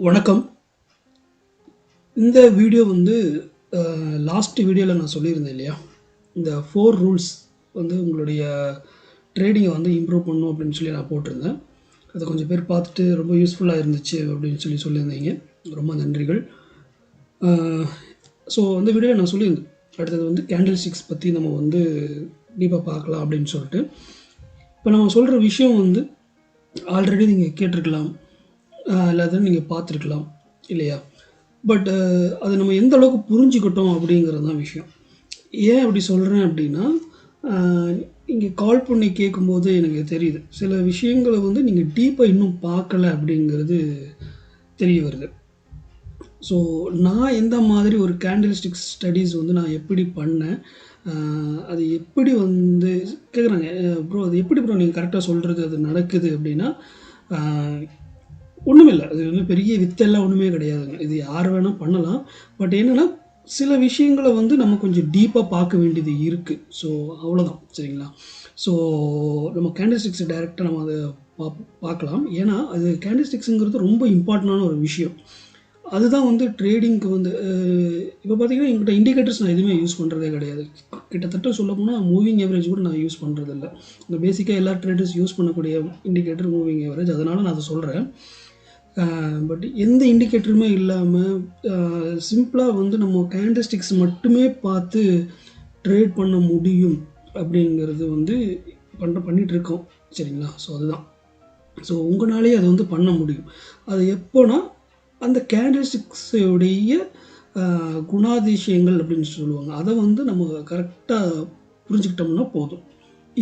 வணக்கம். இந்த வீடியோ வந்து லாஸ்ட் வீடியோவில் நான் சொல்லியிருந்தேன் இல்லையா, இந்த 4 ரூல்ஸ் வந்து உங்களுடைய ட்ரேடிங்கை வந்து இம்ப்ரூவ் பண்ணணும் அப்படின்னு சொல்லி நான் போட்டிருந்தேன். அதை கொஞ்சம் பேர் பார்த்துட்டு ரொம்ப யூஸ்ஃபுல்லாக இருந்துச்சு அப்படின்னு சொல்லியிருந்தீங்க. ரொம்ப நன்றிகள். ஸோ அந்த வீடியோவில் நான் சொல்லியிருந்தேன், அடுத்தது வந்து கேண்டில் ஸ்டிக்ஸ் பற்றி நம்ம வந்து டீப்பாக பார்க்கலாம் அப்படின்னு சொல்லிட்டு. இப்போ நம்ம சொல்கிற விஷயம் வந்து ஆல்ரெடி நீங்கள் கேட்டிருக்கலாம், இல்லாத நீங்கள் பார்த்துருக்கலாம் இல்லையா. பட் அதை நம்ம எந்த அளவுக்கு புரிஞ்சுக்கிட்டோம் அப்படிங்கிறது தான் விஷயம். ஏன் அப்படி சொல்கிறேன் அப்படின்னா, இங்கே கால் பண்ணி கேட்கும்போது எனக்கு தெரியுது, சில விஷயங்களை வந்து நீங்கள் டீப்பாக இன்னும் பார்க்கல அப்படிங்கிறது தெரிய வருது. ஸோ நான் எந்த மாதிரி ஒரு கேண்டில் ஸ்டிக்ஸ் ஸ்டடீஸ் வந்து நான் எப்படி பண்ணேன், அது எப்படி வந்து கேட்குறாங்க, ப்ரோ அது எப்படி ப்ரோ நீங்கள் கரெக்டாக சொல்கிறது அது நடக்குது அப்படின்னா, ஒன்றுமே இல்லை. அது வந்து பெரிய வித்தெல்லாம் ஒன்றுமே கிடையாதுங்க. இது யார் வேணால் பண்ணலாம். பட் என்னென்னா, சில விஷயங்களை வந்து நம்ம கொஞ்சம் டீப்பாக பார்க்க வேண்டியது இருக்குது. ஸோ அவ்வளோதான், சரிங்களா. ஸோ நம்ம கேண்டில் ஸ்டிக்ஸை டைரெக்டாக நம்ம அதை பார்க்கலாம். ஏன்னா அது கேண்டில் ஸ்டிக்ஸுங்கிறது ரொம்ப இம்பார்ட்டண்டான ஒரு விஷயம். அதுதான் வந்து ட்ரேடிங்க்கு வந்து இப்போ பார்த்தீங்கன்னா, எங்கிட்ட இண்டிகேட்டர்ஸ் நான் எதுவுமே யூஸ் பண்ணுறதே கிடையாது. கிட்டத்தட்ட சொல்ல போனால் மூவிங் ஆவரேஜ் கூட நான் யூஸ் பண்ணுறதில்ல. இந்த பேசிக்காக எல்லா ட்ரேடர்ஸ் யூஸ் பண்ணக்கூடிய இண்டிகேட்டர் மூவிங் ஆவரேஜ். அதனால் நான் அதை சொல்கிறேன். பட் எந்த இண்டிகேட்டருமே இல்லாமல் சிம்பிளாக வந்து நம்ம கேண்டில் ஸ்டிக்ஸ் மட்டுமே பார்த்து ட்ரேட் பண்ண முடியும் அப்படிங்கிறது வந்து பண்ணிகிட்ருக்கோம், சரிங்களா. ஸோ அதுதான். ஸோ உங்களாலேயே அதை வந்து பண்ண முடியும். அது எப்போனா, அந்த கேண்டில் ஸ்டிக்ஸுடைய குணாதிசயங்கள் அப்படின்னு சொல்லுவாங்க, அதை வந்து நம்ம கரெக்டாக புரிஞ்சுக்கிட்டோம்னா போதும்,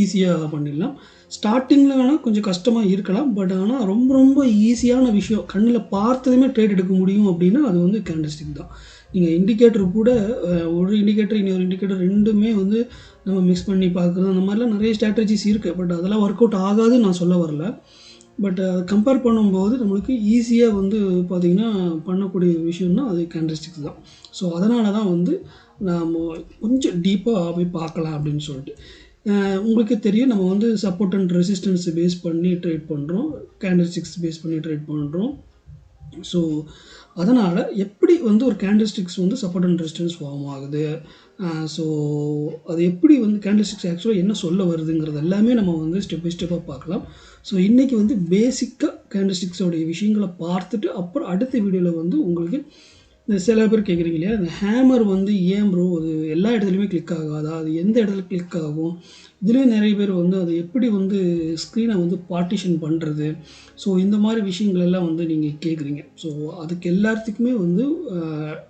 ஈஸியாக பண்ணிடலாம். ஸ்டார்டிங்கில் வேணால் கொஞ்சம் கஷ்டமாக இருக்கலாம். பட் ஆனால் ரொம்ப ரொம்ப ஈஸியான விஷயம், கண்ணில் பார்த்ததுமே ட்ரேட் எடுக்க முடியும் அப்படின்னா அது வந்து கேண்டில் ஸ்டிக் தான். நீங்கள் இண்டிகேட்டர் கூட ஒரு இண்டிகேட்டர் இன்னொரு இண்டிகேட்டர் ரெண்டுமே வந்து நம்ம மிக்ஸ் பண்ணி பார்க்குறது, அந்த மாதிரிலாம் நிறைய ஸ்ட்ராட்டஜிஸ் இருக்குது. பட் அதெல்லாம் ஒர்க் அவுட் ஆகாதுன்னு நான் சொல்ல வரல. பட் கம்பேர் பண்ணும்போது நம்மளுக்கு ஈஸியாக வந்து பார்த்திங்கன்னா பண்ணக்கூடிய விஷயம்னா அது கேண்டில் ஸ்டிக்ஸ் தான். ஸோ அதனால தான் வந்து நாம் கொஞ்சம் டீப்பாக போய் பார்க்கலாம் அப்படின்னு சொல்லிட்டு. உங்களுக்கு தெரியும், நம்ம வந்து சப்போர்ட் அண்ட் ரெசிஸ்டன்ஸை பேஸ் பண்ணி ட்ரேட் பண்ணுறோம், கேண்டில் ஸ்டிக்ஸ் பேஸ் பண்ணி ட்ரேட் பண்ணுறோம். ஸோ அதனால் எப்படி வந்து ஒரு கேண்டில் ஸ்டிக்ஸ் வந்து சப்போர்ட் அண்ட் ரெசிஸ்டன்ஸ் ஃபார்ம் ஆகுது, ஸோ அது எப்படி வந்து கேண்டில் ஸ்டிக்ஸ் ஆக்சுவலாக என்ன சொல்ல வருதுங்கிறது எல்லாமே நம்ம வந்து ஸ்டெப் பை ஸ்டெப்பாக பார்க்கலாம். ஸோ இன்றைக்கி வந்து பேசிக்காக கேண்டில் ஸ்டிக்ஸோடைய விஷயங்களை பார்த்துட்டு அப்புறம் அடுத்த வீடியோவில் வந்து உங்களுக்கு இந்த சில பேர் கேட்குறீங்க இல்லையா, இந்த ஹேமர் வந்து ஏன் ப்ரோ அது எல்லா இடத்துலையுமே கிளிக் ஆகாதா, அது எந்த இடத்துல கிளிக் ஆகும், இதுலேயும் நிறைய பேர் வந்து அது எப்படி வந்து ஸ்க்ரீனை வந்து பார்ட்டிஷன் பண்ணுறது, ஸோ இந்த மாதிரி விஷயங்கள் எல்லாம் வந்து நீங்கள் கேட்குறீங்க. ஸோ அதுக்கு எல்லாத்துக்குமே வந்து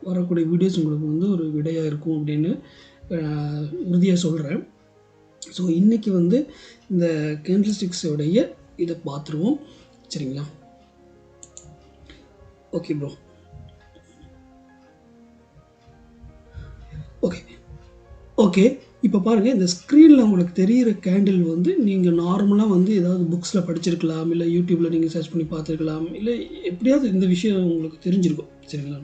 வரக்கூடிய வீடியோஸ் உங்களுக்கு வந்து ஒரு விடையாக இருக்கும் அப்படின்னு உறுதியாக சொல்கிறேன். ஸோ இன்றைக்கி வந்து இந்த கேண்டில் ஸ்டிக்ஸோடைய இதை பார்த்துருவோம், சரிங்களா. Okay bro. ஓகே இப்போ பாருங்கள், இந்த ஸ்க்ரீனில் உங்களுக்கு தெரிகிற கேண்டில் வந்து நீங்கள் நார்மலாக வந்து ஏதாவது புக்ஸில் படிச்சிருக்கலாம், இல்லை யூடியூப்பில் நீங்கள் சர்ச் பண்ணி பார்த்துருக்கலாம், இல்லை எப்படியாவது இந்த விஷயம் உங்களுக்கு தெரிஞ்சிருக்கும், சரிங்களா,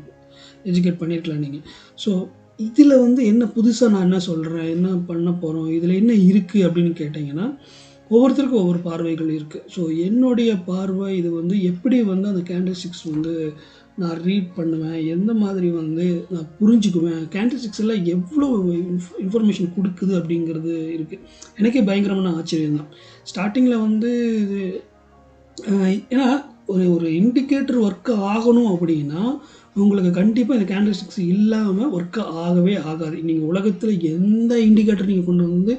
எஜுகேட் பண்ணியிருக்கலாம் நீங்கள். ஸோ இதில் வந்து என்ன புதுசாக நான் என்ன சொல்கிறேன், என்ன பண்ண போகிறோம், இதில் என்ன இருக்குது அப்படின்னு கேட்டிங்கன்னா, ஒவ்வொருத்தருக்கும் ஒவ்வொரு பார்வைகள் இருக்குது. ஸோ என்னுடைய பார்வை இது வந்து எப்படி வந்து அந்த கேண்டில் ஸ்டிக்ஸ் வந்து நான் ரீட் பண்ணுவேன், எந்த மாதிரி வந்து நான் புரிஞ்சுக்குவேன், கேண்டில் ஸ்டிக்ஸ் எல்லாம் எவ்வளோ இன்ஃபர்மேஷன் கொடுக்குது அப்படிங்கிறது இருக்குது. எனக்கே பயங்கரமான ஆச்சரியம் தான் ஸ்டார்டிங்கில் வந்து இது. ஏன்னா ஒரு இண்டிகேட்டர் ஒர்க் ஆகணும் அப்படின்னா உங்களுக்கு கண்டிப்பாக இந்த கேண்டில் ஸ்டிக்ஸ் இல்லாமல் ஒர்க் ஆகவே ஆகாது. நீங்கள் உலகத்தில் எந்த இண்டிகேட்டர் நீங்கள் கொண்டு வந்து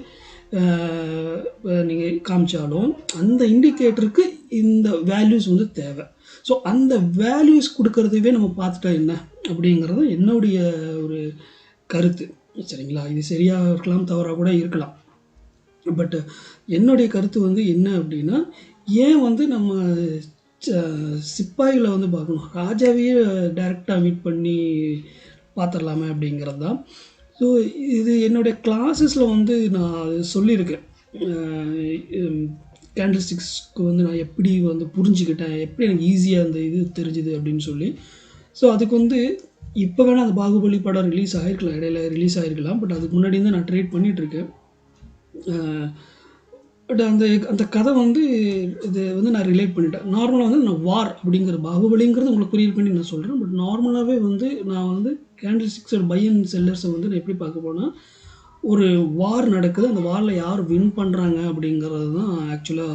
நீங்கள் காமிச்சாலும் அந்த இண்டிகேட்டருக்கு இந்த வேல்யூஸ் வந்து தேவை. ஸோ அந்த வேல்யூஸ் கொடுக்கறதுவே நம்ம பார்த்துட்டா என்ன அப்படிங்கிறது என்னுடைய ஒரு கருத்து, சரிங்களா. இது சரியாக இருக்கலாம், தவறாக கூட இருக்கலாம். பட் என்னுடைய கருத்து வந்து என்ன அப்படின்னா, ஏன் வந்து நம்ம சிப்பாய்களை வந்து பார்க்கணும், ராஜாவையே டைரெக்டாக மீட் பண்ணி பார்த்துடலாமே அப்படிங்கிறது தான். ஸோ இது என்னுடைய கிளாஸஸில் வந்து நான் சொல்லியிருக்கேன், கேண்டில் ஸ்டிக்ஸ்க்கு வந்து நான் எப்படி வந்து புரிஞ்சுக்கிட்டேன், எப்படி எனக்கு ஈஸியாக அந்த இது தெரிஞ்சுது அப்படின்னு சொல்லி. ஸோ அதுக்கு வந்து இப்போ வேணால் அந்த பாகுபலி படம் ரிலீஸ் ஆகிருக்கலாம், இடையில ரிலீஸ் ஆகிருக்கலாம். பட் அதுக்கு முன்னாடி தான் நான் ட்ரேட் பண்ணிகிட்ருக்கேன். பட் அந்த கதை வந்து இது வந்து நான் ரிலேட் பண்ணிட்டேன். நார்மலா வந்து நான் வார் அப்படிங்கிற பாகுபலிங்கிறது உங்களுக்கு புரியுதுன்னு நான் சொல்றேன். பட் நார்மலாவே வந்து நான் வந்து கேண்டில் ஸ்டிக்ஸோட பை அண்ட் செல்லர்ஸை வந்து நான் எப்படி பார்க்க போனா, ஒரு வார் நடக்குது. அந்த வார்ல யார் வின் பண்றாங்க அப்படிங்கிறது தான் ஆக்சுவலா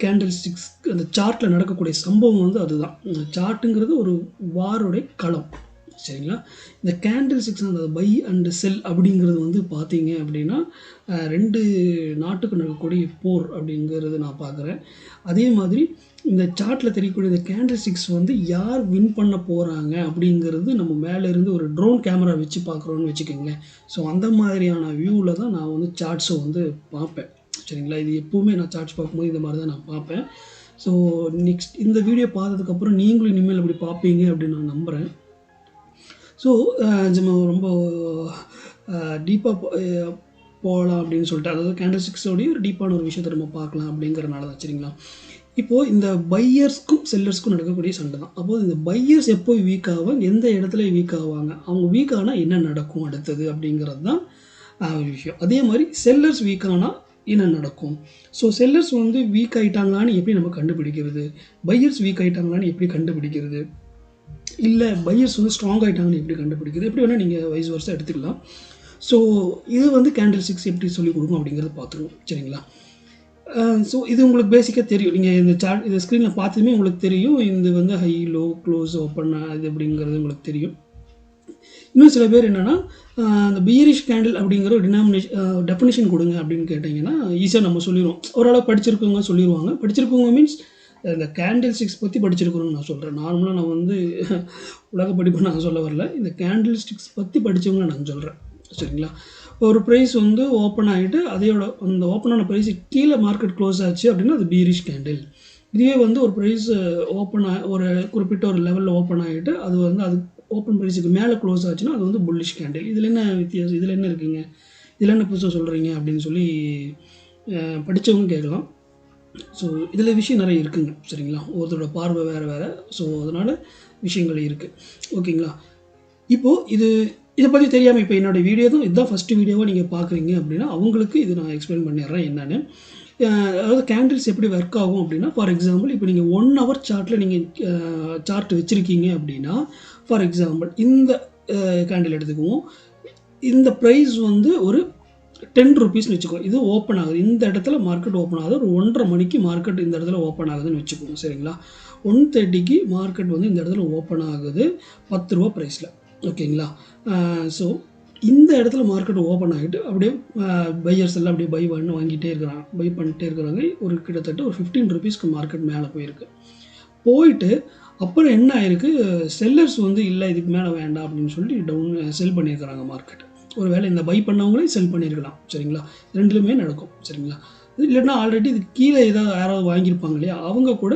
கேண்டில் ஸ்டிக்ஸ் அந்த சார்ட்ல நடக்கக்கூடிய சம்பவம் வந்து அதுதான். சார்ட்டுங்கிறது ஒரு வாருடைய களம். சரிங்களா? இந்த கேண்டில் ஸ்டிக்ஸ் அந்த பை அண்ட் செல் அப்படிங்கிறது வந்து பார்த்தீங்க அப்படின்னா, 2 நாட்டுக்கு நடக்கக்கூடிய போர் அப்படிங்கிறது நான் பார்க்குறேன். அதே மாதிரி இந்த சார்ட்ல தெரியக்கூடிய இந்த கேண்டில் ஸ்டிக்ஸ் வந்து யார் வின் பண்ண போறாங்க அப்படிங்கிறது நம்ம மேல இருந்து ஒரு ட்ரோன் கேமரா வச்சு பார்க்குறோம்னு வச்சுக்கோங்களேன். ஸோ அந்த மாதிரியான வியூவில் தான் நான் வந்து சார்ட்ஸை வந்து பார்ப்பேன். சரிங்களா? இது எப்பவுமே நான் சார்ட்ஸ் பார்க்கும்போது இந்த மாதிரி தான் நான் பார்ப்பேன். ஸோ நெக்ஸ்ட் இந்த வீடியோ பார்த்ததுக்கப்புறம் நீங்களும் இனிமேல் அப்படி பார்ப்பீங்க அப்படின்னு நான் நம்புகிறேன். ஸோ நம்ம ரொம்ப டீப்பாக போகலாம் அப்படின்னு சொல்லிட்டு, அதாவது கேண்டில் ஸ்டிக்ஸோடைய ஒரு டீப்பான ஒரு விஷயத்தை நம்ம பார்க்கலாம் அப்படிங்கிறனால தான். சரிங்களா? இப்போது இந்த பையர்ஸ்க்கும் செல்லர்ஸ்க்கும் நடக்கக்கூடிய சண்டை தான். அப்போது இந்த பையர்ஸ் எப்போ வீக் ஆவாங்க, எந்த இடத்துல வீக் ஆவாங்க, அவங்க வீக் ஆனால் என்ன நடக்கும் அடுத்தது அப்படிங்கிறது தான் ஒரு விஷயம். அதே மாதிரி செல்லர்ஸ் வீக் ஆனால் என்ன நடக்கும். ஸோ செல்லர்ஸ் வந்து வீக் ஆகிட்டாங்களான்னு எப்படி நம்ம கண்டுபிடிக்கிறது, பையர்ஸ் வீக் ஆகிட்டாங்களான்னு எப்படி கண்டுபிடிக்கிறது, இல்லை பையர்ஸ் வந்து ஸ்ட்ராங் ஆகிட்டாங்கன்னு எப்படி கண்டுபிடிக்கிறது, எப்படி வேணால் நீங்கள் வைஸ் வர்ஸாக எடுத்துக்கலாம். ஸோ இது வந்து கேண்டில் ஸ்டிக்ஸ் எப்படி சொல்லிக் கொடுக்கும் அப்படிங்கிறத பார்த்துருவோம். சரிங்களா? ஸோ இது உங்களுக்கு பேசிக்காக தெரியும். நீங்கள் இந்த சார்ட் இந்த ஸ்க்ரீனில் பார்த்ததுமே உங்களுக்கு தெரியும். இது வந்து ஹை, லோ, க்ளோஸ், ஓப்பன் அது அப்படிங்கிறது உங்களுக்கு தெரியும். இன்னும் சில பேர் என்னென்னா, அந்த பியரிஷ் கேண்டில் அப்படிங்கிற ஒரு டெஃபினிஷன் கொடுங்க அப்படின்னு கேட்டிங்கன்னா ஈஸியாக நம்ம சொல்லிடுவோம். ஓரளவு படிச்சிருக்கவங்க சொல்லிடுவாங்க. படிச்சிருக்கவங்க மீன்ஸ் இந்த கேண்டில் ஸ்டிக்ஸ் பற்றி படிச்சிருக்கணும்னு நான் சொல்கிறேன். நார்மலாக நான் வந்து உலக படிப்பு நான் சொல்ல வரல. இந்த கேண்டில் ஸ்டிக்ஸ் பற்றி படித்தவங்க நான் சொல்கிறேன். சரிங்களா? ஒரு ப்ரைஸ் வந்து ஓப்பன் ஆகிட்டு அதையோட அந்த ஓப்பனான ப்ரைஸுக்கு கீழே மார்க்கெட் க்ளோஸ் ஆச்சு அப்படின்னா அது பியரிஷ் கேண்டில். இதுவே வந்து ஒரு ப்ரைஸ் ஒரு குறிப்பிட்ட ஒரு லெவலில் ஓப்பன் ஆகிட்டு அது வந்து அது ஓப்பன் ப்ரைஸுக்கு மேலே க்ளோஸ் ஆச்சுன்னா அது வந்து புல்லிஷ் கேண்டில். இதில் என்ன வித்தியாசம், இதில் என்ன இருக்குங்க, இதில் என்ன புதுசாக சொல்கிறீங்க அப்படின்னு சொல்லி படித்தவங்க கேட்கலாம். ஸோ இதில் விஷயம் நிறைய இருக்குங்க. சரிங்களா? ஒருத்தரோட பார்வை வேறு. ஸோ அதனால் விஷயங்கள் இருக்குது. ஓகேங்களா? இப்போது இதை பற்றி தெரியாமல் இப்போ என்னோடய வீடியோ தான் இதுதான் ஃபஸ்ட்டு வீடியோவாக நீங்கள் பார்க்குறீங்க அப்படின்னா அவங்களுக்கு இது நான் எக்ஸ்பிளைன் பண்ணிடுறேன் என்னென்னு. அதாவது கேண்டில்ஸ் எப்படி ஒர்க் ஆகும் அப்படின்னா, ஃபார் எக்ஸாம்பிள் இப்போ நீங்கள் 1 hour சார்ட்டில் நீங்கள் சார்ட் வச்சுருக்கீங்க அப்படின்னா, ஃபார் எக்ஸாம்பிள் இந்த கேண்டில் எடுத்துக்குவோம். இந்த ப்ரைஸ் வந்து ஒரு 10 rupeesன்னு வச்சுக்கோ. இது ஓப்பன் ஆகுது. இந்த இடத்துல மார்க்கெட் ஓப்பன் ஆகுது. ஒரு 1:30 மணிக்கு மார்க்கெட் இந்த இடத்துல ஓப்பன் ஆகுதுன்னு வச்சுக்கோங்க. சரிங்களா? 1:30க்கு மார்க்கெட் வந்து இந்த இடத்துல ஓப்பன் ஆகுது ₹10 ப்ரைஸில். ஓகேங்களா? ஸோ இந்த இடத்துல மார்க்கெட் ஓப்பன் ஆகிட்டு அப்படியே பையர்ஸ் எல்லாம் அப்படியே பை பண்ணிட்டே இருக்கிறாங்க. ஒரு கிட்டத்தட்ட ஒரு 15 rupeesக்கு மார்க்கெட் மேலே போயிட்டு அப்புறம் என்ன ஆயிருக்கு, செல்லர்ஸ் வந்து இல்லை இதுக்கு மேலே வேண்டாம் அப்படின்னு சொல்லி செல் பண்ணியிருக்கிறாங்க மார்க்கெட். ஒரு வேளை இந்த பை பண்ணவங்களே செல் பண்ணியிருக்கலாம். சரிங்களா? ரெண்டுலுமே நடக்கும். சரிங்களா? இல்லைன்னா ஆல்ரெடி இது கீழே யாராவது வாங்கியிருப்பாங்க இல்லையா, அவங்க கூட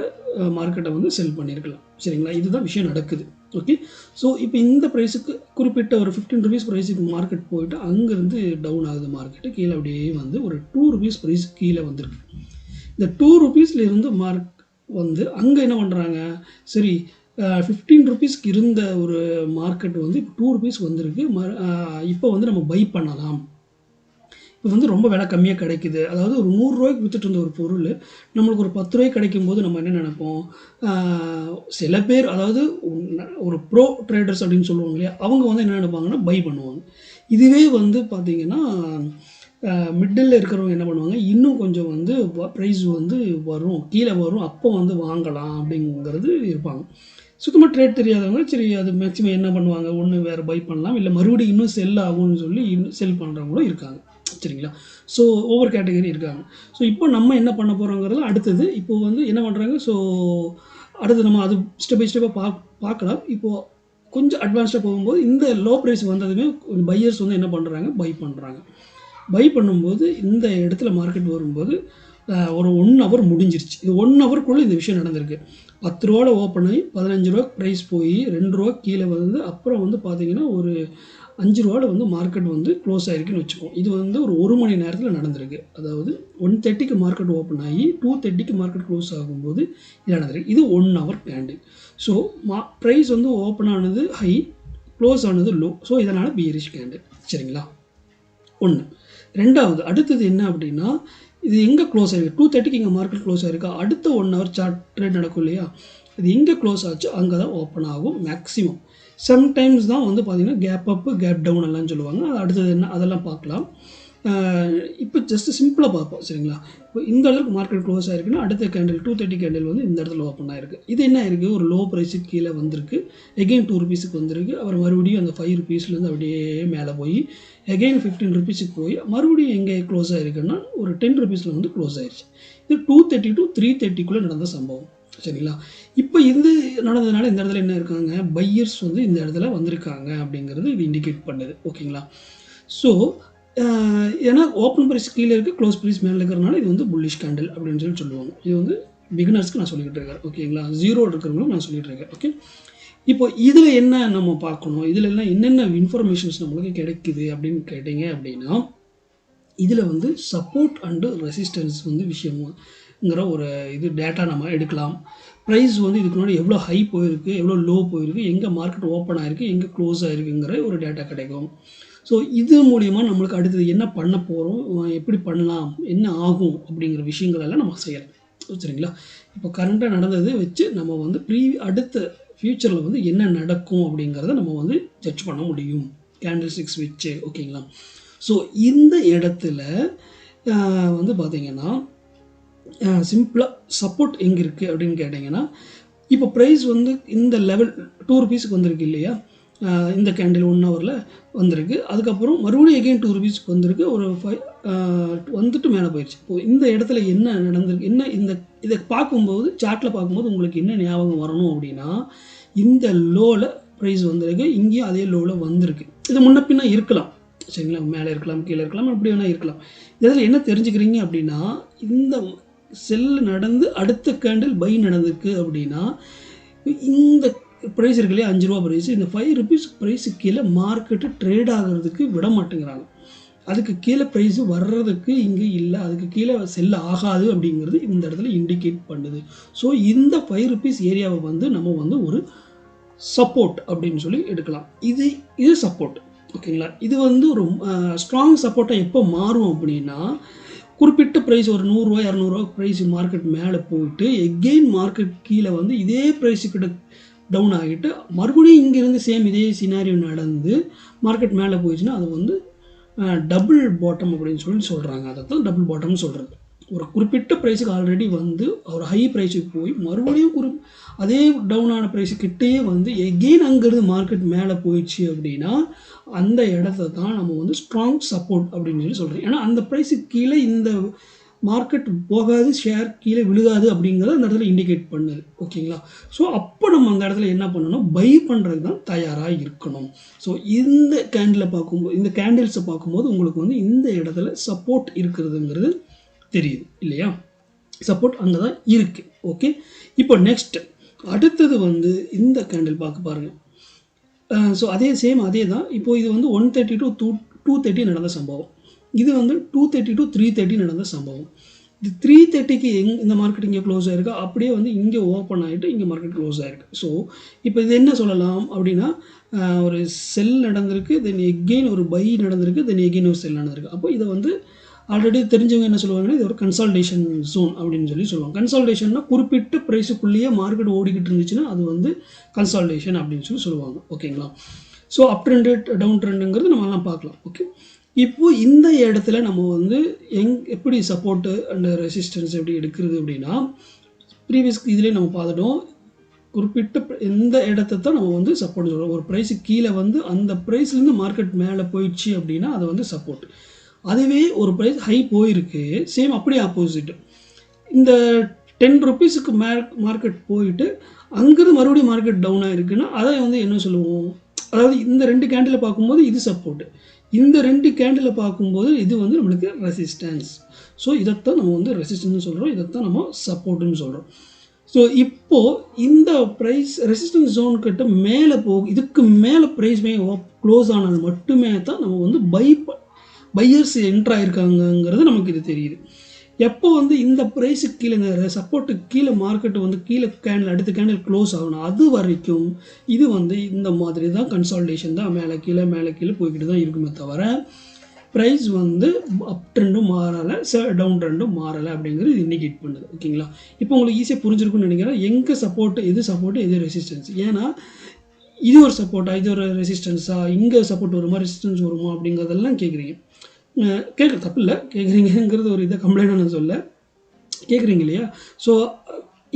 மார்க்கெட்டை வந்து செல் பண்ணியிருக்கலாம். சரிங்களா? இதுதான் விஷயம் நடக்குது. ஓகே. ஸோ இப்போ இந்த ப்ரைஸுக்கு குறிப்பிட்ட ஒரு 15 rupees ப்ரைஸுக்கு மார்க்கெட் போயிட்டு அங்கேருந்து டவுன் ஆகுது மார்க்கெட்டு. கீழே அப்படியே வந்து ஒரு 2 rupees ப்ரைஸ் கீழே வந்திருக்கு. இந்த 2 rupeesலேருந்து வந்து அங்கே என்ன பண்ணுறாங்க, சரி 15 rupeesக்கு இருந்த ஒரு மார்க்கெட் வந்து இப்போ 2 rupees வந்திருக்கு. இப்போ வந்து நம்ம பை பண்ணலாம். இப்போ வந்து ரொம்ப விலை கம்மியாக கிடைக்குது. அதாவது ஒரு ₹100 விற்றுட்டு இருந்த ஒரு பொருள் நம்மளுக்கு ஒரு ₹10 கிடைக்கும்போது நம்ம என்ன நினைப்போம், சில பேர் அதாவது ஒரு ப்ரோ ட்ரேடர்ஸ் அப்படின்னு சொல்லுவாங்க இல்லையா, அவங்க வந்து என்ன நினைப்பாங்கன்னா பை பண்ணுவாங்க. இதுவே வந்து பார்த்திங்கன்னா மிடில் இருக்கிறவங்க என்ன பண்ணுவாங்க, இன்னும் கொஞ்சம் வந்து ப்ரைஸ் வந்து வரும், கீழே வரும், அப்போ வந்து வாங்கலாம் அப்படிங்கிறது இருப்பாங்க. சுத்தமாக ட்ரேட் தெரியாதவங்க சரி அது மேக்ஸிமம் என்ன பண்ணுவாங்க, ஒன்று வேறு பை பண்ணலாம், இல்லை மறுபடியும் இன்னும் செல் ஆகும்னு சொல்லி செல் பண்ணுறவங்களும் இருக்காங்க. சரிங்களா? ஸோ ஒவ்வொரு கேட்டகரி இருக்காங்க. ஸோ இப்போ நம்ம என்ன பண்ண போகிறோங்கிறது அடுத்தது. இப்போது வந்து என்ன பண்ணுறாங்க, ஸோ அடுத்து நம்ம அது ஸ்டெப் பை ஸ்டெப்பாக பார்க்கலாம். இப்போது கொஞ்சம் அட்வான்ஸ்டாக போகும்போது இந்த லோ ப்ரைஸ் வந்ததுமே பையர்ஸ் வந்து என்ன பண்ணுறாங்க, பை பண்ணும்போது இந்த இடத்துல மார்க்கெட் வரும்போது ஒரு 1 hour முடிஞ்சிருச்சு. இது 1 hourக்குள்ளே இந்த விஷயம் நடந்திருக்கு. ₹10 ஓப்பன் ஆகி ₹15 ப்ரைஸ் போய் ₹2 கீழே வந்து அப்புறம் வந்து பார்த்திங்கன்னா ஒரு ₹5 வந்து மார்க்கெட் வந்து க்ளோஸ் ஆகிருக்குன்னு வச்சுக்கோம். இது வந்து ஒரு மணி நேரத்தில் நடந்திருக்கு. அதாவது 1:30க்கு மார்க்கெட் ஓப்பன் ஆகி 2:30க்கு மார்க்கெட் க்ளோஸ் ஆகும்போது இது நடந்திருக்கு. இது 1 hour கேண்டில். ஸோ ப்ரைஸ் வந்து ஓப்பன் ஆனது ஹை, க்ளோஸ் ஆனது லோ. ஸோ இதனால் பியரிஷ் கேண்டில். சரிங்களா? 1. 2வது அடுத்தது என்ன அப்படின்னா, இது எங்கே க்ளோஸ் ஆகிருக்கு 2:30க்கு இங்கே மார்க்கெட் க்ளோஸ் ஆகிருக்கு. அடுத்த 1 ஹவர் சார்ட் ட்ரேட் நடக்கும் இல்லையா, இது எங்கே க்ளோஸ் ஆச்சு அங்கே தான் ஓப்பன் ஆகும் மேக்ஸிமம். சம்டைம்ஸ் தான் வந்து பார்த்திங்கன்னா கேப் அப்பு கேப் டவுன் எல்லாம் சொல்லுவாங்க. அது அடுத்தது என்ன அதெல்லாம் பார்க்கலாம். இப்போ ஜஸ்ட் சிம்பிளாக பார்ப்போம் சரிங்களா. இப்போ இந்த அளவுக்கு மார்க்கெட் க்ளோஸ் ஆகிருக்குன்னா அடுத்த கேண்டில் 2:30 கேண்டில் வந்து இந்த இடத்துல ஓப்பன் ஆகிருக்கு. இது என்ன ஆயிருக்கு, ஒரு லோ ப்ரைஸுக்கு கீழே வந்திருக்கு, எகெயின் 2 ரூபீஸுக்கு வந்திருக்கு. அப்புறம் மறுபடியும் அந்த 5 ரூபீஸ்லேருந்து அப்படியே மேலே போய் எகெயின் 15 ரூபீஸுக்கு போய் மறுபடியும் எங்கே க்ளோஸ் ஆகிருக்குன்னா ஒரு 10 ரூபீஸில் வந்து க்ளோஸ் ஆயிடுச்சு. இது 2:30 to 3:30க்குள்ளே நடந்த சம்பவம் சரிங்களா. இப்போ இது நடந்ததுனால இந்த இடத்துல என்ன இருக்காங்க, பையர்ஸ் வந்து இந்த இடத்துல வந்திருக்காங்க அப்படிங்கிறது இது இண்டிகேட் பண்ணுது. ஓகேங்களா. ஸோ ஏன்னா ஓப்பன் ப்ரைஸ் கீழே இருக்குது, க்ளோஸ் ப்ரைஸ் மேலே இருக்கிறனால இது வந்து புல்லிஷ் கேண்டில் அப்படின்னு சொல்லுவாங்க. இது வந்து பிகினர்ஸ்க்கு நான் சொல்லிக்கிட்டு இருக்கேன். ஓகேங்களா. ஜீரோ இருக்கிறவங்களும் நான் சொல்லிகிட்டு இருக்கேன். ஓகே. இப்போ இதில் என்ன நம்ம பார்க்கணும், இதில் எல்லாம் என்னென்ன இன்ஃபர்மேஷன்ஸ் நம்மளுக்கு கிடைக்குது அப்படின்னு கேட்டிங்க அப்படின்னா, இதில் வந்து சப்போர்ட் அண்டு ரெசிஸ்டன்ஸ் வந்து விஷயங்கிற ஒரு இது டேட்டா நம்ம எடுக்கலாம். ப்ரைஸ் வந்து இதுக்கு முன்னாடி எவ்வளோ ஹை போயிருக்கு, எவ்வளோ லோ போயிருக்கு, எங்கே மார்க்கெட் ஓப்பன் ஆகிருக்கு, எங்கே க்ளோஸ் ஆகிருக்குங்கிற ஒரு டேட்டா கிடைக்கும். ஸோ இது மூலிமா நம்மளுக்கு அடுத்தது என்ன பண்ண போகிறோம், எப்படி பண்ணலாம், என்ன ஆகும் அப்படிங்கிற விஷயங்களெல்லாம் நம்ம செய்யலாம் சரிங்களா. இப்போ கரண்ட்டாக நடந்தது வச்சு நம்ம வந்து அடுத்த ஃப்யூச்சரில் வந்து என்ன நடக்கும் அப்படிங்கிறத நம்ம வந்து ஜட்ஜ் பண்ண முடியும் கேண்டில் ஸ்டிக்ஸ் வச்சு. ஓகேங்களா. ஸோ இந்த இடத்துல வந்து பார்த்திங்கன்னா சிம்பிளாக சப்போர்ட் எங்கே இருக்குது அப்படின்னு கேட்டிங்கன்னா, இப்போ ப்ரைஸ் வந்து இந்த லெவல் 2 ரூபீஸுக்கு வந்திருக்கு இல்லையா, இந்த கேண்டில் 1 ஹவரில் வந்திருக்கு. அதுக்கப்புறம் மறுபடியும் எகெயின் 2 ரூபீஸ்க்கு வந்திருக்கு, ஒரு 5 வந்துட்டு மேலே போயிடுச்சு. இப்போது இந்த இடத்துல என்ன நடந்திருக்கு, என்ன இதை பார்க்கும்போது சார்ட்டில் பார்க்கும்போது உங்களுக்கு என்ன ஞாபகம் வரணும் அப்படின்னா, இந்த லோவில் ப்ரைஸ் வந்திருக்கு, இங்கேயும் அதே லோவில் வந்திருக்கு. இது முன்ன பின்ன இருக்கலாம் சரிங்களா, மேலே இருக்கலாம் கீழே இருக்கலாம் எப்படி வேணால் இருக்கலாம். இதில் என்ன தெரிஞ்சுக்கிறீங்க அப்படின்னா, இந்த செல் நடந்து அடுத்த கேண்டில் பை நடந்திருக்கு அப்படின்னா, இந்த ப்ரைஸ் இருக்கு இல்லையா 5 ரூபா ப்ரைஸ், இந்த 5 ரூபீஸ் ப்ரைஸுக்கு கீழே மார்க்கெட்டு ட்ரேட் ஆகிறதுக்கு விட மாட்டேங்கிறாங்க. அதுக்கு கீழே ப்ரைஸு வர்றதுக்கு இங்கே இல்லை, அதுக்கு கீழே செல் ஆகாது அப்படிங்கிறது இந்த இடத்துல இண்டிகேட் பண்ணுது. ஸோ இந்த 5 ரூபீஸ் ஏரியாவை வந்து நம்ம வந்து ஒரு சப்போர்ட் அப்படின்னு சொல்லி எடுக்கலாம். இது சப்போர்ட். ஓகேங்களா. இது வந்து ஒரு ஸ்ட்ராங் சப்போர்ட்டாக எப்போ மாறும் அப்படின்னா, குறிப்பிட்ட ப்ரைஸ் ஒரு 100 ரூபா 200 ரூபா ப்ரைஸ் மார்க்கெட் மேலே போயிட்டு எகெயின் மார்க்கெட் கீழே வந்து இதே ப்ரைஸுக்கிட்ட டவுன் ஆகிட்டு மறுபடியும் இங்கேருந்து சேம் இதே சினாரியோ நடந்து மார்க்கெட் மேலே போயிடுச்சுன்னா அது வந்து டபுள் பாட்டம் அப்படின்னு சொல்கிறாங்க. அதை தான் டபுள் பாட்டம்னு சொல்கிறது. ஒரு குறிப்பிட்ட ப்ரைஸுக்கு ஆல்ரெடி வந்து ஒரு ஹை ப்ரைஸுக்கு போய் மறுபடியும் அதே டவுனான ப்ரைஸுக்கிட்டேயே வந்து எகெயின் அங்கேருந்து மார்க்கெட் மேலே போயிடுச்சு அப்படின்னா அந்த இடத்த தான் நம்ம வந்து ஸ்ட்ராங் சப்போர்ட் அப்படின்னு சொல்கிறோம். ஏன்னா அந்த ப்ரைஸுக்கு கீழே இந்த மார்க்கெட் போகாது, ஷேர் கீழே விழுகாது அப்படிங்கிறத அந்த இடத்துல இண்டிகேட் பண்ணுது. ஓகேங்களா. ஸோ அப்போ நம்ம அந்த இடத்துல என்ன பண்ணணும், பை பண்ணுறது தான் தயாராக இருக்கணும். ஸோ இந்த இந்த கேண்டில்ஸை பார்க்கும்போது உங்களுக்கு வந்து இந்த இடத்துல சப்போர்ட் இருக்கிறதுங்கிறது தெரியுது இல்லையா, சப்போர்ட் அங்கே தான் இருக்குது. ஓகே. இப்போ நெக்ஸ்ட் அடுத்தது வந்து இந்த கேண்டில் பார்க்க பாருங்கள். ஸோ அதே தான். இப்போது இது வந்து 130 to 230 நடந்த சம்பவம். இது வந்து 230 to 330 நடந்த சம்பவம். இது 330க்கு இந்த மார்க்கெட் இங்கே க்ளோஸ் ஆகிருக்கு, அப்படியே வந்து இங்கே ஓப்பன் ஆகிட்டு இங்கே மார்க்கெட் க்ளோஸ் ஆகிருக்கு. ஸோ இப்போ இது என்ன சொல்லலாம் அப்படின்னா, ஒரு செல் நடந்திருக்கு, தென் எகெயின் ஒரு பை நடந்திருக்கு, தென் எகெயின் ஒரு செல் நடந்திருக்கு. அப்போ இதை வந்து ஆல்ரெடி தெரிஞ்சவங்க என்ன சொல்லுவாங்கன்னா, இது ஒரு கன்சால்டேஷன் ஜோன் அப்படின்னு சொல்லுவாங்க. கன்சால்டேஷன்னா குறிப்பிட்ட ப்ரைஸுக்குள்ளேயே மார்க்கெட் ஓடிக்கிட்டு இருந்துச்சுன்னா அது வந்து கன்சால்டேஷன் அப்படின்னு சொல்லுவாங்க. ஓகேங்களா. ஸோ அப் ட்ரெண்டு டவுன் ட்ரெண்டுங்கிறது நம்மலாம் பார்க்கலாம். ஓகே. இப்போது இந்த இடத்துல நம்ம வந்து எப்படி சப்போர்ட்டு அண்ட் ரெசிஸ்டன்ஸ் எப்படி எடுக்கிறது அப்படின்னா, ப்ரீவியஸ் இதிலே நம்ம பார்த்துட்டோம். குறிப்பிட்ட இந்த இடத்த தான் நம்ம வந்து சப்போர்ட் சொல்கிறோம். ஒரு ப்ரைஸுக்கு கீழே வந்து அந்த ப்ரைஸ்லேருந்து மார்க்கெட் மேலே போயிடுச்சு அப்படின்னா அது வந்து சப்போர்ட். அதுவே ஒரு ப்ரைஸ் ஹை போயிருக்கு, சேம் அப்படியே ஆப்போசிட் இந்த 10 ரூபீஸுக்கு மார்க்கெட் போயிட்டு அங்கேருந்து மறுபடியும் மார்க்கெட் டவுன் ஆகிருக்குன்னா அதை வந்து என்ன சொல்லுவோம், அதாவது இந்த 2 கேண்டில் பார்க்கும்போது இது சப்போர்ட்டு, இந்த 2 கேண்டில் பார்க்கும்போது இது வந்து நம்மளுக்கு ரெசிஸ்டன்ஸ். ஸோ இதைத்தான் நம்ம வந்து ரெசிஸ்டன்ஸ் சொல்கிறோம், இதைத்தான் நம்ம சப்போர்ட்டுன்னு சொல்கிறோம். ஸோ இப்போது இந்த ப்ரைஸ் ரெசிஸ்டன்ஸ் ஜோன் கிட்ட மேலே இதுக்கு மேலே ப்ரைஸ் க்ளோஸ் ஆனால் மட்டுமே தான் நம்ம வந்து பையர்ஸ் என்ட்ராயிருக்காங்கங்கிறது நமக்கு இது தெரியுது. எப்போ வந்து இந்த ப்ரைஸுக்கு கீழே இந்த சப்போர்ட்டுக்கு கீழே மார்க்கெட்டு வந்து கீழே அடுத்த கேண்டில் க்ளோஸ் ஆகணும், அது வரைக்கும் இது வந்து இந்த மாதிரி தான் கன்சால்டேஷன் தான் மேலே கீழே போய்கிட்டு தான் இருக்குமே தவிர ப்ரைஸ் வந்து அப் ட்ரெண்டும் மாறலை, டவுன் ட்ரெண்டும் மாறலை அப்படிங்கிறது இது இண்டிகேட் பண்ணுது. ஓகேங்களா? இப்போ உங்களுக்கு ஈஸியாக புரிஞ்சிருக்கும்னு நினைக்கிறேன். எங்கே சப்போர்ட், எது ரெசிஸ்டன்ஸ். ஏன்னா இது ஒரு சப்போர்ட்டா, இது ஒரு ரெசிஸ்டன்ஸா, இங்கே சப்போர்ட் வருமா, ரெசிஸ்டன்ஸ் வருமா அப்படிங்கிறதெல்லாம் கேட்குறீங்க. கேட்க தப்பு இல்லை, கேட்குறீங்கிறது ஒரு இதை கம்ப்ளைண்டாக நான் சொல்ல, கேட்குறீங்க இல்லையா? ஸோ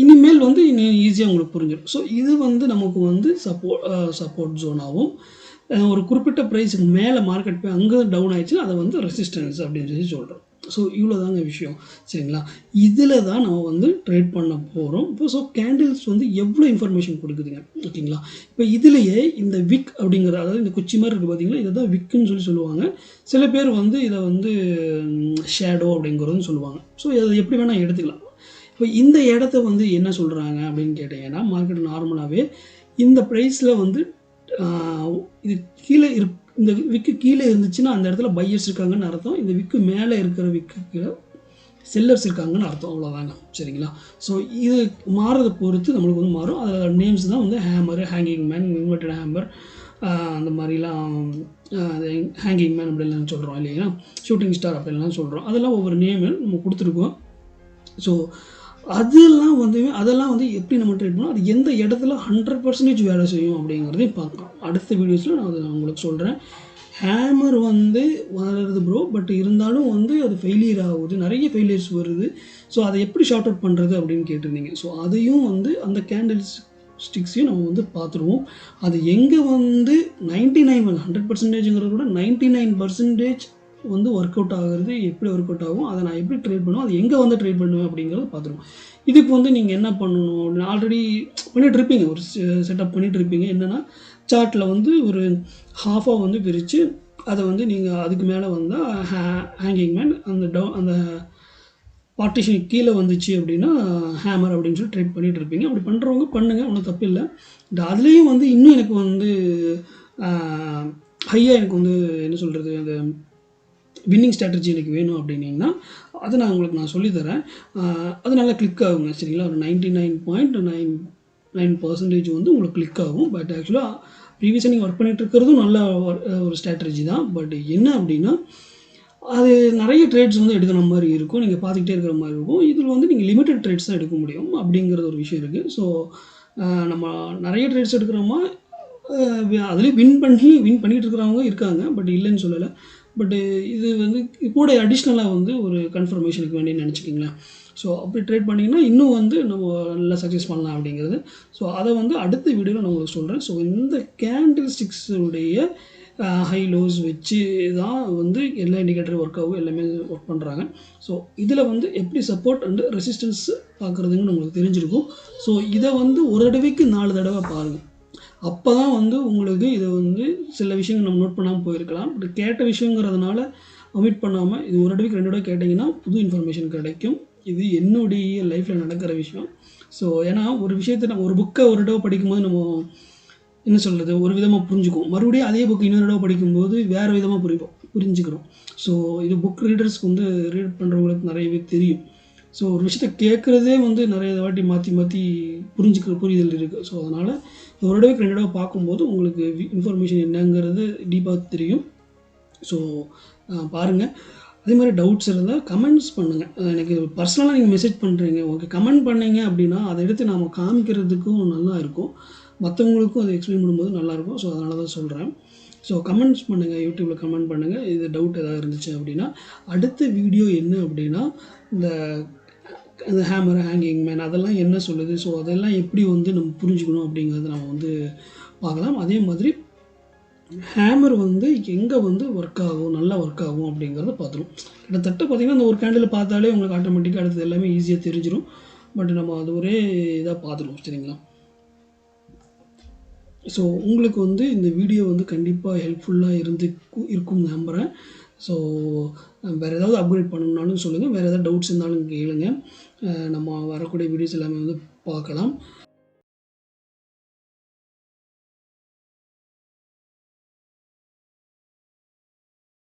இனிமேல் வந்து இன்னும் ஈஸியாக உங்களுக்கு புரிஞ்சிடும். ஸோ இது வந்து நமக்கு வந்து சப்போர்ட் ஜோனாகவும், ஒரு குறிப்பிட்ட ப்ரைஸுக்கு மேலே மார்க்கெட் போய் அங்கே டவுன் ஆயிடுச்சுன்னா அதை வந்து ரெசிஸ்டன்ஸ் அப்படின்னு சொல்லி சொல்கிறோம். ஸோ இவ்வளோ தாங்க விஷயம். சரிங்களா? இதில் தான் நம்ம வந்து ட்ரேட் பண்ண போகிறோம். இப்போ ஸோ கேண்டில்ஸ் வந்து எவ்வளோ இன்ஃபர்மேஷன் கொடுக்குதுங்க. ஓகேங்களா? இப்போ இதுலேயே இந்த விக் அப்படிங்கிற, அதாவது இந்த குச்சி மாதிரி இருக்குது பார்த்தீங்களா, இதை தான் விக்குன்னு சொல்லி சொல்லுவாங்க. சில பேர் வந்து இதை வந்து ஷேடோ அப்படிங்கிறதுன்னு சொல்லுவாங்க. ஸோ அதை எப்படி வேணால் எடுத்துக்கலாம். இப்போ இந்த இடத்த வந்து என்ன சொல்கிறாங்க அப்படின்னு கேட்டிங்கன்னா, மார்க்கெட் நார்மலாகவே இந்த ப்ரைஸில் வந்து இது கீழே இந்த விக்கு கீழே இருந்துச்சுன்னா அந்த இடத்துல பையர்ஸ் இருக்காங்கன்னு அர்த்தம். இந்த விக்கு மேலே இருக்கிற விக்கு செல்லர்ஸ் இருக்காங்கன்னு அர்த்தம். அவ்வளோதாங்க. சரிங்களா? ஸோ இது மாறதை பொறுத்து நம்மளுக்கு வந்து மாறும். அதில் நேம்ஸ் தான் வந்து hammer, hanging man, inverted hammer, அந்த மாதிரிலாம் ஹேங்கிங் மேன் அப்படிலாம் சொல்கிறோம் இல்லைங்களா? ஷூட்டிங் ஸ்டார் அப்படின்லாம் சொல்கிறோம். அதெல்லாம் ஒவ்வொரு நேமு நம்ம கொடுத்துருக்கோம். ஸோ அதெல்லாம் வந்து எப்படி நம்ம ட்ரேட் பண்ணோம், அது எந்த இடத்துல 100% வேலை செய்யும் அப்படிங்கிறதையும் பார்க்கலாம். அடுத்த வீடியோஸில் நான் அதை உங்களுக்கு சொல்கிறேன். ஹேமர் வந்து வளருது ப்ரோ, பட் இருந்தாலும் வந்து அது ஃபெயிலியர் ஆகுது, நிறைய ஃபெயிலியர்ஸ் வருது. ஸோ அதை எப்படி ஷார்ட் அவுட் பண்ணுறது அப்படின்னு கேட்டிருந்தீங்க. ஸோ அதையும் வந்து அந்த கேண்டில்ஸ் ஸ்டிக்ஸையும் நம்ம வந்து பார்த்துருவோம். அது எங்கே வந்து 100%ங்கிறத விட 99% வந்து ஒர்க் அவுட் ஆகுறது, எப்படி ஒர்க் அவுட் ஆகும், அதை நான் எப்படி ட்ரேட் பண்ணுவேன், அது எங்கே வந்து ட்ரேட் பண்ணுவேன் அப்படிங்கிறத பார்த்துருவோம். இதுக்கு வந்து நீங்கள் என்ன பண்ணணும் அப்படின்னு ஆல்ரெடி பண்ணிகிட்ருப்பீங்க, ஒரு செட்டப் பண்ணிகிட்ருப்பீங்க. என்னென்னா சார்ட்டில் வந்து ஒரு ஹாஃபாக வந்து பிரித்து அதை வந்து நீங்கள் அதுக்கு மேலே வந்தால் ஹேங்கிங் மேன், அந்த பார்ட்டிஷனுக்கு கீழே வந்துச்சு அப்படின்னா ஹேமர் அப்படின்னு சொல்லி ட்ரேட் பண்ணிகிட்டு இருப்பீங்க. அப்படி பண்ணுறவங்க பண்ணுங்கள், ஒன்றும் தப்பு இல்லை. பட் அதுலேயும் வந்து இன்னும் எனக்கு வந்து ஹையாக எனக்கு வந்து என்ன சொல்கிறது, அந்த வின்னிங் ஸ்ட்ராட்டஜி எனக்கு வேணும் அப்படின்னீங்கன்னா அதை நான் சொல்லித்தரேன். அது நல்லா கிளிக் ஆகுங்க. சரிங்களா? ஒரு 99.99% வந்து உங்களுக்கு கிளிக் ஆகும். பட் ஆக்சுவலாக ப்ரீவியஸாக நீங்கள் ஒர்க் பண்ணிகிட்டு இருக்கிறதும் நல்ல ஒரு ஸ்ட்ராட்டஜி தான். பட் என்ன அப்படின்னா அது நிறைய ட்ரேட்ஸ் வந்து எடுக்கிற மாதிரி இருக்கும், நீங்கள் பார்த்துக்கிட்டே இருக்கிற மாதிரி இருக்கும். இதில் வந்து நீங்கள் லிமிட்டட் ட்ரேட்ஸ் தான் எடுக்க முடியும் அப்படிங்கிறது ஒரு விஷயம் இருக்குது. ஸோ நம்ம நிறைய ட்ரேட்ஸ் எடுக்கிறோமா, அதுலேயும் வின் பண்ணிகிட்டு இருக்கிறவங்க இருக்காங்க, பட் இல்லைன்னு சொல்லலை. பட்டு இது வந்து கூட அடிஷ்னலாக வந்து ஒரு கன்ஃபர்மேஷனுக்கு வேண்டியன்னு நினச்சிக்கிங்களேன். ஸோ அப்படி ட்ரேட் பண்ணிங்கன்னா இன்னும் வந்து நம்ம நல்லா சக்ஸஸ் பண்ணலாம் அப்படிங்கிறது. ஸோ அதை வந்து அடுத்த வீடியோவில் நான் உங்களுக்கு சொல்கிறேன். ஸோ இந்த கேண்டில் ஸ்டிக்ஸுடைய ஹை லோஸ் வச்சு தான் வந்து எல்லா இண்டிகேட்டரும் ஒர்க் ஆகும், எல்லாமே ஒர்க் பண்ணுறாங்க. ஸோ இதில் வந்து எப்படி சப்போர்ட் அண்டு ரெசிஸ்டன்ஸ் பார்க்குறதுன்னு உங்களுக்கு தெரிஞ்சிருக்கும். ஸோ இதை வந்து ஒரு தடவைக்கு 4 தடவை பாருங்கள். அப்போ தான் வந்து உங்களுக்கு இதை வந்து சில விஷயங்கள் நம்ம நோட் பண்ணாமல் போயிருக்கலாம். பட் கேட்ட விஷயங்கிறதுனால ஒமிட் பண்ணாமல் இது ஒரு தடவைக்கு 2 தடவை கேட்டிங்கன்னா புது இன்ஃபர்மேஷன் கிடைக்கும். இது என்னுடைய லைஃப்பில் நடக்கிற விஷயம். ஸோ ஏன்னா ஒரு விஷயத்தை நம்ம ஒரு புக்கை ஒரு தடவை படிக்கும்போது நம்ம என்ன சொல்கிறது, ஒரு விதமாக புரிஞ்சுக்குவோம். மறுபடியும் அதே புக்கு இன்னொரு தடவை படிக்கும்போது வேறு விதமாக புரிஞ்சுக்கிறோம். ஸோ இது புக் ரீடர்ஸ்க்கு வந்து ரீட் பண்ணுறவங்களுக்கு நிறையவே தெரியும். ஸோ ஒரு விஷயத்தை கேட்குறதே வந்து நிறைய வாட்டி மாற்றி புரிதல் இருக்குது. ஸோ அதனால் ஒரு தடவைக்கு 2 தடவை பார்க்கும்போது உங்களுக்கு இன்ஃபர்மேஷன் என்னங்கிறது டீப்பாக தெரியும். ஸோ பாருங்கள். அதே மாதிரி டவுட்ஸ் இருந்தால் கமெண்ட்ஸ் பண்ணுங்கள். எனக்கு பர்சனலாக நீங்கள் மெசேஜ் பண்ணுறீங்க, ஓகே, கமெண்ட் பண்ணீங்க அப்படின்னா அதை எடுத்து நாம் காமிக்கிறதுக்கும் நல்லா இருக்கும், மற்றவங்களுக்கும் அதை எக்ஸ்பிளைன் பண்ணும்போது நல்லாயிருக்கும். ஸோ அதனால தான் சொல்கிறேன். ஸோ கமெண்ட்ஸ் பண்ணுங்கள், யூடியூப்பில் கமெண்ட் பண்ணுங்கள். இது டவுட் எதாவது இருந்துச்சு அப்படின்னா. அடுத்த வீடியோ என்ன அப்படின்னா இந்த ஹேமர், ஹேங்கிங் மேன் அதெல்லாம் என்ன சொல்லுது, ஸோ அதெல்லாம் எப்படி வந்து நம்ம புரிஞ்சுக்கணும் அப்படிங்கிறத நம்ம வந்து பார்க்கலாம். அதே மாதிரி ஹேமர் வந்து எங்கே வந்து நல்லா ஒர்க் ஆகும் அப்படிங்கிறத பார்த்துரும். கிட்டத்தட்ட பார்த்திங்கன்னா அந்த ஒரு கேண்டில் பார்த்தாலே உங்களுக்கு ஆட்டோமேட்டிக்காக அடுத்தது எல்லாமே ஈஸியாக தெரிஞ்சிடும். பட் நம்ம அது ஒரே இதாக பார்த்துருவோம். சரிங்களா? ஸோ உங்களுக்கு வந்து இந்த வீடியோ வந்து கண்டிப்பாக ஹெல்ப்ஃபுல்லாக இருக்கும்னு நம்புகிறேன். ஸோ வேறு ஏதாவது அப்கிரேட் பண்ணணுன்னாலும் சொல்லுங்கள், வேறு ஏதாவது டவுட்ஸ் இருந்தாலும் கேளுங்க. நம்ம வரக்கூடிய வீடியோஸ் எல்லாமே வந்து பார்க்கலாம்.